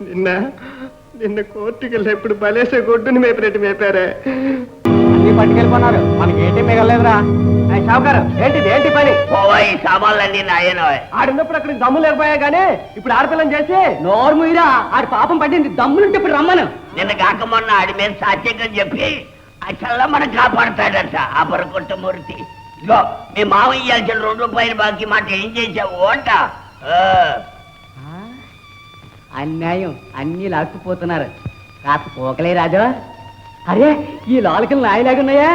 నిన్న నిన్న కోర్టుకి వెళ్ళి ఇప్పుడు బలేసే గొడ్డుని మేపినట్టు మేపారే. అన్ని పట్టుకెళ్ళిపోన్నారు, మనకి ఏంటి మిగలేదురా. షావుకారు ఏంటిది, ఏంటి పని? ఈ సామాన్లన్నీ నాయనో. ఆడున్నప్పుడు అక్కడ దమ్ము లేకపోయా గానీ ఇప్పుడు ఆడపిల్లని చేసి నోరు ముయిరా. ఆడి పాపం పట్టింది, దమ్ములుంటే ఇప్పుడు రమ్మను. నిన్న కాక మొన్న ఆడి మీద సాత్యంగా చెప్పి అసలు మనం కాపాడుతాడట ఆ పరకొట్టమూర్తి. ఇగో మీ మామ ఇయ్యాల్సిన ₹2 బాకీ మాట ఏం చేసావు అంట. అన్యాయం, అన్ని లాక్కుపోతున్నారు. కాస్త పోకలే రాజు. అరే ఈ లోలకలు నాయలాగున్నాయా?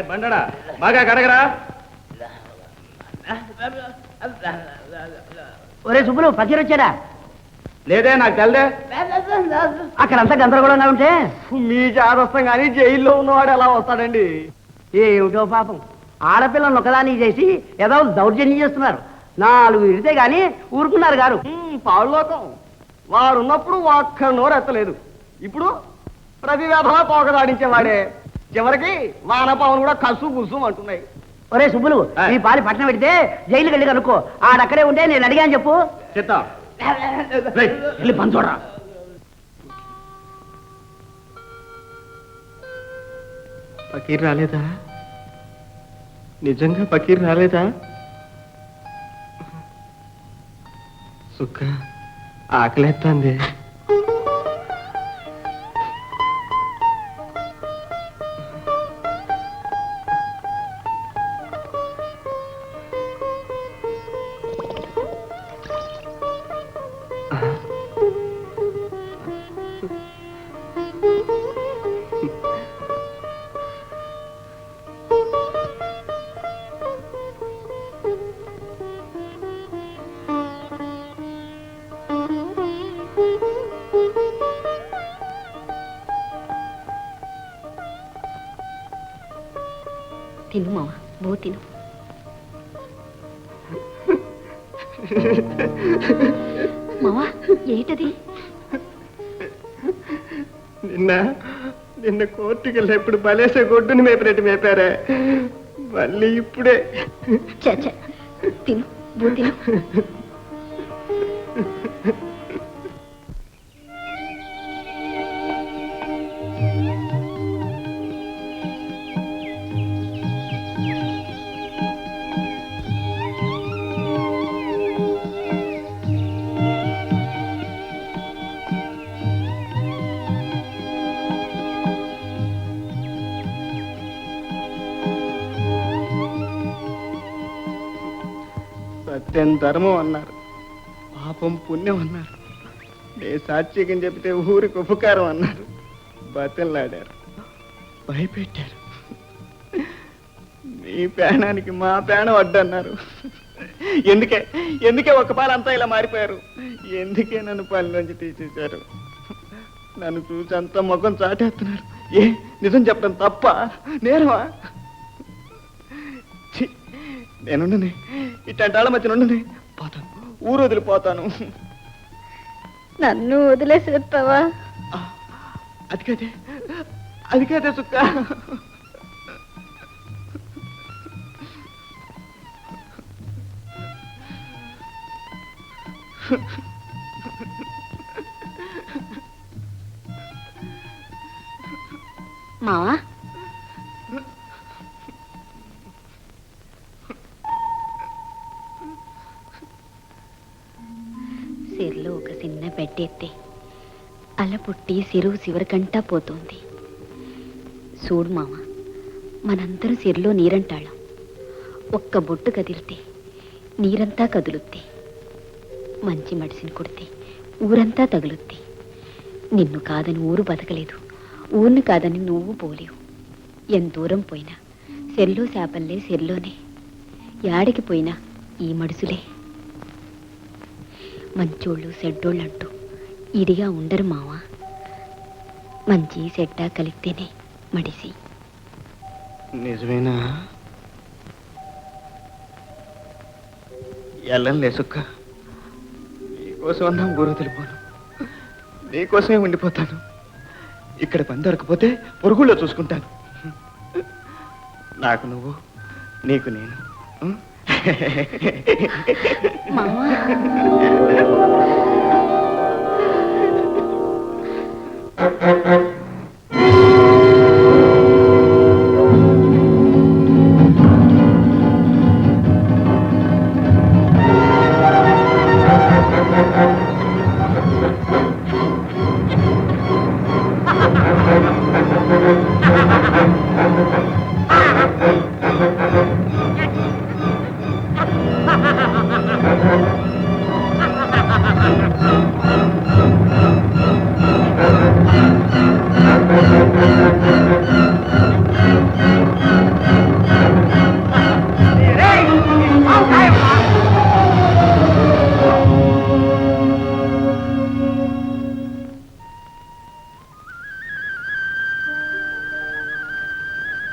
బండడా బాగా కడగరా. ఒరే సుబ్బులు, పకీర్ వచ్చాడా? లేదే, నాకు తెలదే. అక్కడంతా గందరగోళంగా ఉంటే మీ జాదస్తం కానీ జైల్లో ఉన్నవాడు ఎలా వస్తాడండి? ఏమిటో పాపం, ఆడపిల్లను ఒకదానికి చేసి ఏదో దౌర్జన్యం చేస్తున్నారు. 4 ఇడితే గాని ఊరుకున్నారు గారు. పావులోకం వారున్నప్పుడు ఒక్క నోరు ఎత్తలేదు. ఇప్పుడు ప్రతి వేధలా తోకదాడించేవాడే. చివరికి వానపావును కూడా కసు కుసు అంటున్నాయి. ఒరే సుబ్బులు, ఈ పాలి పట్టణం పెడితే జైలుకి వెళ్ళి కనుక్కో. ఆడక్కడే ఉంటే నేను అడిగాను చెప్పు. చెప్తా వెళ్ళి పని చూడరా. పకీర్ రాలేదా? నిజంగా పకీర్ రాలేదా? సుక్క ఆకలేస్తుంది. తిను మామ, బో తిను. మావా ఏంటది? నిన్న కోర్టుకి వెళ్ళి ఇప్పుడు బలేసే గొడ్డుని మేపినట్టు మేపారే. మళ్ళీ ఇప్పుడే. తిను, బో తిను. సత్యం ధర్మం అన్నారు, పాపం పుణ్యం అన్నారు. నే సాత్వికం చెబితే ఊరికి ఉపకారం అన్నారు. బతిలాడారు, భయపెట్టారు. మీ ప్రాణానికి మా ప్రాణం అడ్డన్నారు. ఎందుకే ఒక పాలంతా ఇలా మారిపోయారు? ఎందుకే నన్ను పని నుంచి తీసేశారు? నన్ను చూసి అంతా ముఖం చాటేస్తున్నారు. నిజం చెప్పడం తప్ప, నేరమా? నేనుండని ఇట్లాంటి మధ్య ఉండని పోతాను, ఊరు వదిలిపోతాను. నన్ను వదిలేసి వెళ్తావా? అది కదే సుక్క. మావా, సిర్లో ఒక చిన్న పెట్టెత్తే అల పుట్టి సిరువు చివరికంటా పోతుంది. చూడు మామ, మనందరం సిరిలో నీరంటాళ్ళం. ఒక్క బొట్టు కదిలితే నీరంతా కదులుద్ది. మంచి మడిసిని కొడితే ఊరంతా తగులుద్ది. నిన్ను కాదని ఊరు బతకలేదు, ఊరిని కాదని నువ్వు పోలేవు. ఎంత దూరం పోయినా సెల్లో చేపల్లే సెల్లోనే, యాడికి పోయినా ఈ మడుసులే. మంచోళ్ళు చెడ్డోళ్ళంటూ ఇడిగా ఉండరు మావా. మంచి చెడ్డ కలిస్తేనే మడిసి. నిజమేనా? ఎల్లం లేసుక్క, నీకోసం అన్నా ఊరు తెలిపోను, నీకోసమే ఉండిపోతాను. ఇక్కడ పని దొరకపోతే పొరుగుల్లో చూసుకుంటాను. నాకు నువ్వు, నీకు నేను. మావా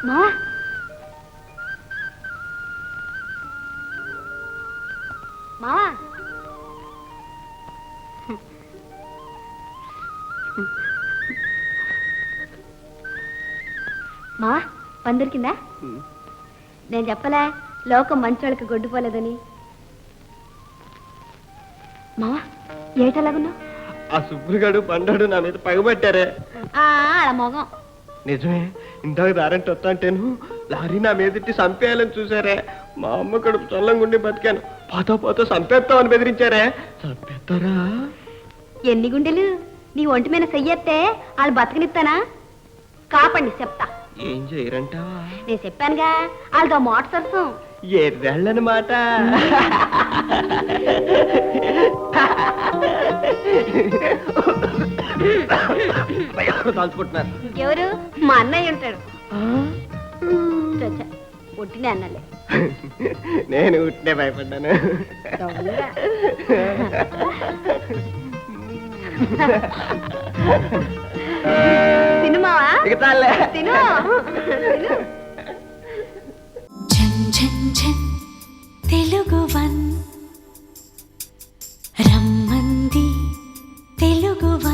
మావా మావా మావా పని దొరికిందా? నేను చెప్పలే లోకం మంచోళ్ళకి గొడ్డుపోలేదని. మావా ఏటలాగున్నావు? ఆ సుబ్బులుగాడు పండాడు నా మీద పగబట్టారే. అలా మొగం. నిజమే, ఇందాక దారంటే వస్తా అంటేను లారీ నా మీదట్టి చంపేయాలని చూసారే. మా అమ్మ కడుపు చల్లంగుండి బతికాను, పోతా పోతా చంపేస్తామని బెదిరించారే. చంపేస్తారా? ఎన్ని గుండెలు నీ ఒంటి మీద చెయ్యెత్తే వాళ్ళు బతకనిస్తానా? కాపండి చెప్తా. ఏం చేయరంటావా? నేను చెప్పానుగా వాళ్ళతో మోట సరసం. ఎర్రెళ్ళనమాట. తలుచుకుంటున్నారు. ఎవరు? మా అన్నయ్య ఉంటాడు. చచ్చా, ఒట్టినే అన్నలే. నేను ఉట్టినే భయపడ్డాను. సినిమావా? తిను. ఝన్ ఝన్ ఝన్ తెలుగు వన్ రమ్మంది తెలుగు వన్.